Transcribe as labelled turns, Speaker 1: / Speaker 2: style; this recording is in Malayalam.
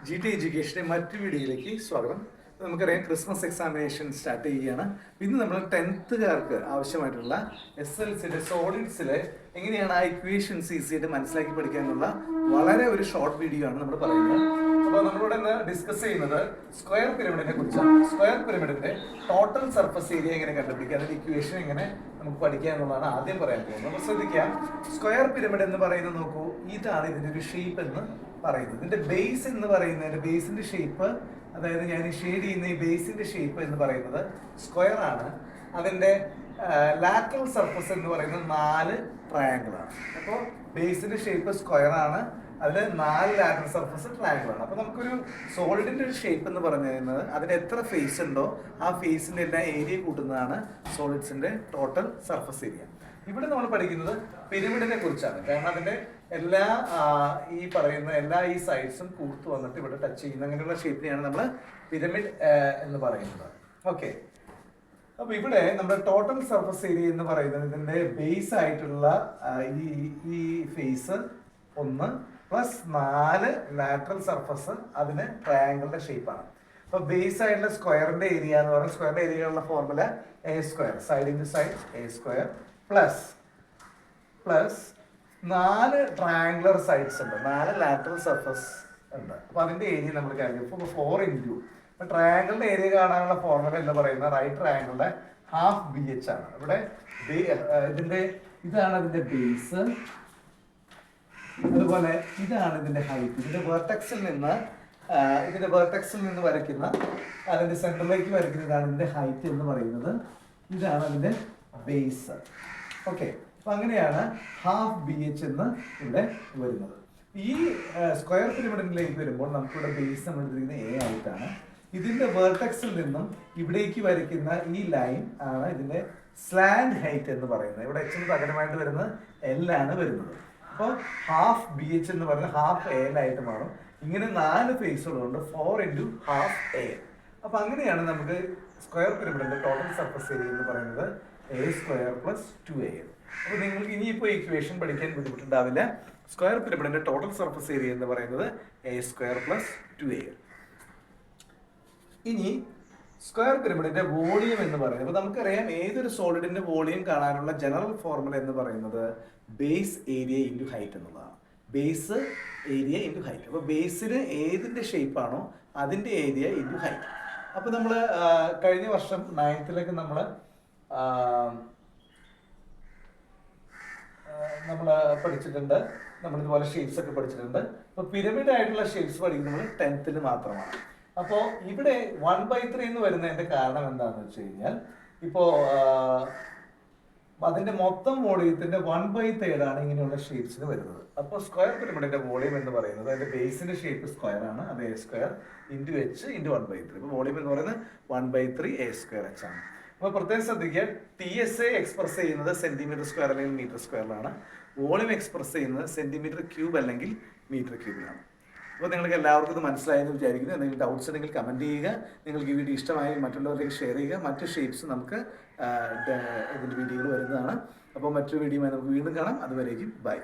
Speaker 1: GT എഡ്യൂക്കേഷന്റെ മറ്റു വീഡിയോയിലേക്ക് സ്വാഗതം. നമുക്കറിയാം ക്രിസ്മസ് എക്സാമിനേഷൻ സ്റ്റാർട്ട് ചെയ്യുകയാണ്. ഇന്ന് നമ്മൾ 10th-കാർക്ക് ആവശ്യമായിട്ടുള്ള SLCയുടെ സോളിഡ്സിലെ എങ്ങനെയാണ് ആ ഇക്വേഷൻസ് ഈസി ആയിട്ട് മനസ്സിലാക്കി പഠിക്കാനുള്ള വളരെ ഒരു ഷോർട്ട് വീഡിയോ ആണ് നമ്മൾ പറയുന്നത്. അപ്പോൾ നമ്മളിവിടെ ഇന്ന് ഡിസ്കസ് ചെയ്യുന്നത് സ്ക്വയർ പിരമിഡിനെ കുറിച്ചാണ്. സ്ക്വയർ പിരമിഡിന്റെ ടോട്ടൽ സർഫസ് ഏരിയ എങ്ങനെ കണ്ടുപിടിക്കുക, അതിന്റെ ഇക്വേഷൻ എങ്ങനെ നമുക്ക് പഠിക്കുക എന്നുള്ളതാണ് ആദ്യം പറയാൻ പോകുന്നത്. അപ്പോൾ ശ്രദ്ധിക്കാം, സ്ക്വയർ പിരമിഡ് എന്ന് പറയുന്നത് നോക്കൂ, ഇതാണ് ഇതിന്റെ ഒരു ഷേപ്പ് എന്ന് പറയുന്നത്. ഇതിന്റെ ബേസ് എന്ന് പറയുന്നതിന്റെ ബേസിന്റെ ഷേപ്പ്, അതായത് ഞാൻ ഷെയ്ഡ് ചെയ്യുന്ന ഈ ബേസിന്റെ ഷേപ്പ് എന്ന് പറയുന്നത് സ്ക്വയർ ആണ്. അതിന്റെ ലാറ്ററൽ സർഫസ് എന്ന് പറയുന്നത് 4 ട്രയാങ്കിൾ ആണ്. അപ്പോൾ ബേസിന്റെ ഷേപ്പ് സ്ക്വയർ ആണ്, അതിൽ 4 ലാറ്ററൽ സർഫസ് ട്രയാങ്കിൾ ആണ്. അപ്പോൾ നമുക്കൊരു സോളിഡിന്റെ ഒരു ഷേപ്പ് എന്ന് പറഞ്ഞു കഴിഞ്ഞാൽ അതിന് എത്ര ഫേസ് ഉണ്ടോ ആ ഫേസിന്റെ എല്ലാ ഏരിയ കൂട്ടുന്നതാണ് സോളിഡ്സിന്റെ ടോട്ടൽ സർഫസ് ഏരിയ. ഇവിടെ നമ്മൾ പഠിക്കുന്നത് പിരമിഡിനെ കുറിച്ചാണ്. കാരണം അതിന്റെ എല്ലാ ഈ പറയുന്ന എല്ലാ ഈ സൈഡ്സും കൂർത്തു വന്നിട്ട് ഇവിടെ ടച്ച് ചെയ്യുന്ന അങ്ങനെയുള്ള ഷേപ്പിനെയാണ് നമ്മൾ പിരമിഡ് എന്ന് പറയുന്നത്. ഓക്കെ, അപ്പൊ ഇവിടെ നമ്മുടെ ടോട്ടൽ സർഫസ് ഏരിയ എന്ന് പറയുന്നത് ഇതിന്റെ ബേസ് ആയിട്ടുള്ള ഈ ഫേസ് 1 പ്ലസ് 4 ലാറ്ററൽ സർഫസ് അതിന് ട്രയാങ്കിളിന്റെ ഷേപ്പാണ്. അപ്പൊ ബേസ് ആയിട്ടുള്ള സ്ക്വയറിന്റെ ഏരിയ എന്ന് പറയുന്നത് സ്ക്വയറിന്റെ ഏരിയയുള്ള formula A², side into side A² plus 4 triangular sides ഉണ്ട്, 4 ലാറ്ററൽ സർഫസ് ഉണ്ട്. അപ്പൊ അതിന്റെ ഏരിയ നമ്മൾ കാൽക്കുലേറ്റ് 4 ഇൻറ്റു ട്രയാങ്കിളിന്റെ ഏരിയ കാണാനുള്ള ഫോർമുല എന്ന് പറയുന്നത് റൈറ്റ് ട്രയാങ്കിളിന്റെ ഹാഫ് BH ആണ്. ഇവിടെ ഇതാണ് ഇതിന്റെ ബേസ്, അതുപോലെ ഇതാണ് ഇതിന്റെ ഹൈറ്റ്. ഇതിന്റെ വെർട്ടെക്സിൽ നിന്ന് വരയ്ക്കുന്ന അതിന്റെ സെന്ററിലേക്ക് വരയ്ക്കുന്ന ഇതാണ് ഇതിന്റെ ഹൈറ്റ് എന്ന് പറയുന്നത്. ഇതാണ് അതിന്റെ ബേസ്. ഓക്കെ, അപ്പൊ അങ്ങനെയാണ് ഹാഫ് BH എന്ന് ഇവിടെ വരുന്നത്. ഈ സ്ക്വയർ പിരമിഡിലേക്ക് വരുമ്പോൾ നമുക്കിവിടെ ബേസ് നമ്മൾ എടുത്തിരിക്കുന്നത് A ആയിട്ടാണ്. ഇതിന്റെ വെർട്ടെക്സിൽ നിന്നും ഇവിടേക്ക് വരയ്ക്കുന്ന ഈ ലൈൻ ആണ് ഇതിന്റെ സ്ലാൻഡ് ഹൈറ്റ് എന്ന് പറയുന്നത്. ഇവിടെ H പകരമായിട്ട് വരുന്നത് L ആണ് വരുന്നത്. അപ്പോൾ ഹാഫ് BH എന്ന് പറയുന്നത് ഹാഫ് AL ആയിട്ട് മാറും. ഇങ്ങനെ 4 ഫേസുകളുണ്ട്, 4 ഇൻറ്റു ഹാഫ് AL. അപ്പൊ അങ്ങനെയാണ് നമുക്ക് സ്ക്വയർ പിരമിഡിന്റെ ടോട്ടൽ സർഫസ് ഏരിയ എന്ന് പറയുന്നത് A² പ്ലസ് 2AL. അപ്പോൾ നിങ്ങൾക്ക് ഇനിയിപ്പോൾ ഇക്വേഷൻ പഠിക്കാൻ ബുദ്ധിമുട്ടുണ്ടാവില്ല. സ്ക്വയർ പിരമിഡിന്റെ ടോട്ടൽ സർഫസ് ഏരിയ എന്ന് പറയുന്നത് A² പ്ലസ് 2AL. ഇനി സ്ക്വയർ പിരമിഡിന്റെ വോളിയം എന്ന് പറയുന്നത്, അപ്പോൾ നമുക്കറിയാം ഏതൊരു സോളിഡിന്റെ വോളിയം കാണാനുള്ള ജനറൽ ഫോർമുല എന്ന് പറയുന്നത് ബേസ് ഏരിയ ഇൻറ്റു ഹൈറ്റ് എന്നുള്ളതാണ്. Base area into height. അപ്പോൾ ബേസിന് ഏതിന്റെ ഷേപ്പാണോ അതിന്റെ ഏരിയ ഇൻറ്റു ഹൈറ്റ്. അപ്പോൾ നമ്മൾ കഴിഞ്ഞ വർഷം 9th നമ്മൾ പഠിച്ചിട്ടുണ്ട്. നമ്മളിതുപോലെ ഷേപ്സ് ഒക്കെ പഠിച്ചിട്ടുണ്ട്. അപ്പോൾ പിരമിഡ് ആയിട്ടുള്ള ഷേപ്സ് പഠിക്കുന്നത് 10th മാത്രമാണ്. അപ്പോൾ ഇവിടെ 1/3 എന്ന് വരുന്നതിന്റെ കാരണം എന്താണെന്ന് വെച്ച് കഴിഞ്ഞാൽ, ഇപ്പോൾ അതിന്റെ മൊത്തം വോളിയത്തിന്റെ 1/3 ആണ് ഇങ്ങനെയുള്ള ഷേപ്സിന് വരുന്നത്. അപ്പോൾ സ്ക്വയർ പിരമിഡിന്റെ വോളിയം എന്ന് പറയുന്നത് അതിന്റെ ബേസിന്റെ ഷേപ്പ് സ്ക്വയർ ആണ്, അത് A² ഇൻറ്റു H ഇൻറ്റു 1/3. ഇപ്പോൾ വോളിയം എന്ന് പറയുന്നത് 1/3 A²H ആണ്. അപ്പോൾ പ്രത്യേകം ശ്രദ്ധിക്കുക, TSA എക്സ്പ്രസ് ചെയ്യുന്നത് സെന്റിമീറ്റർ² അല്ലെങ്കിൽ മീറ്റർ സ്ക്വയറിലാണ്. വോളിയം എക്സ്പ്രസ് ചെയ്യുന്നത് സെന്റിമീറ്റർ³ അല്ലെങ്കിൽ മീറ്റർ ക്യൂബിലാണ്. അപ്പോൾ നിങ്ങൾക്ക് എല്ലാവർക്കും ഇത് മനസ്സിലായെന്ന് വിചാരിക്കുന്നു. എന്തെങ്കിലും ഡൗട്ട്സ് ഉണ്ടെങ്കിൽ കമൻറ്റ് ചെയ്യുക. നിങ്ങൾക്ക് ഈ വീഡിയോ ഇഷ്ടമായി മറ്റുള്ളവരിലേക്ക് ഷെയർ ചെയ്യുക. മറ്റ് ഷേപ്സ് നമുക്ക് ഇതിൻ്റെ വീഡിയോകൾ വരുന്നതാണ്. അപ്പോൾ മറ്റൊരു വീഡിയോയുമായി നമുക്ക് വീണ്ടും കാണാം. അതുവരേക്കും ബൈ.